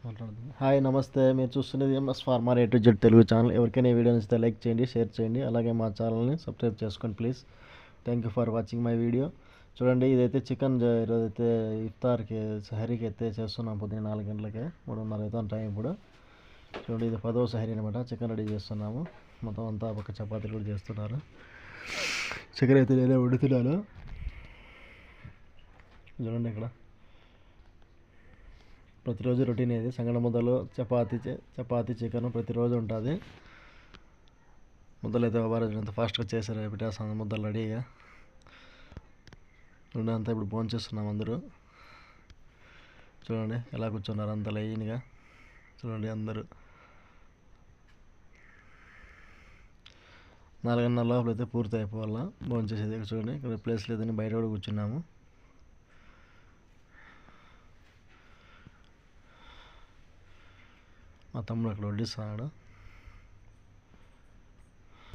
మాట్లాడుతుంది. హాయ్ నమస్తే, మీరు చూస్తున్నది MS farmer A to Z Telugu channel. ఎవరికైనా ఈ వీడియో నచ్చితే లైక్ చేయండి, షేర్ చేయండి, అలాగే మా ఛానల్ని సబ్స్క్రైబ్ చేసుకోండి please. Thank you for watching my video. చూడండి, ఇదైతే చికెన్ ఈరోజు అయితే ఇఫ్తార్కి సహరీకి అయితే చేస్తున్నాం. పొద్దున్న 4 గంటలకే, 3:30 అవుతాం టైం ఇప్పుడు. చూడండి, ఇది 10వ సహరీ అనమాట. చికెన్ రెడీ చేస్తున్నాము. మొత్తం అంతా ఒక చపాతీలు కూడా చేస్తున్నారు. చికెన్ అయితే నేనే వండుతున్నాను. చూడండి, ఇక్కడ ప్రతిరోజు రొటీన్ ఇది. సంగటి ముద్దలు, చపాతీ చికెన్ ప్రతిరోజు ఉంటుంది. ముద్దలు అయితే వారు ఎంత ఫాస్ట్గా చేశారు, పెట్టేస్తాను ముద్దలు రెడీగా. చూడండి, అంతా ఇప్పుడు భోజనం చేస్తున్నాం అందరూ. చూడండి ఎలా కూర్చున్నారు, అంత లైన్గా. చూడండి, అందరూ 4:30 లోపల అయితే పూర్తి అయిపోవాలా భోజనం చేసేది. చూడండి, ఇక్కడ ప్లేస్ లేదని బయట కూడా కూర్చున్నాము. మా తమ్ముడు అక్కడ వడ్డిస్తున్నాడు.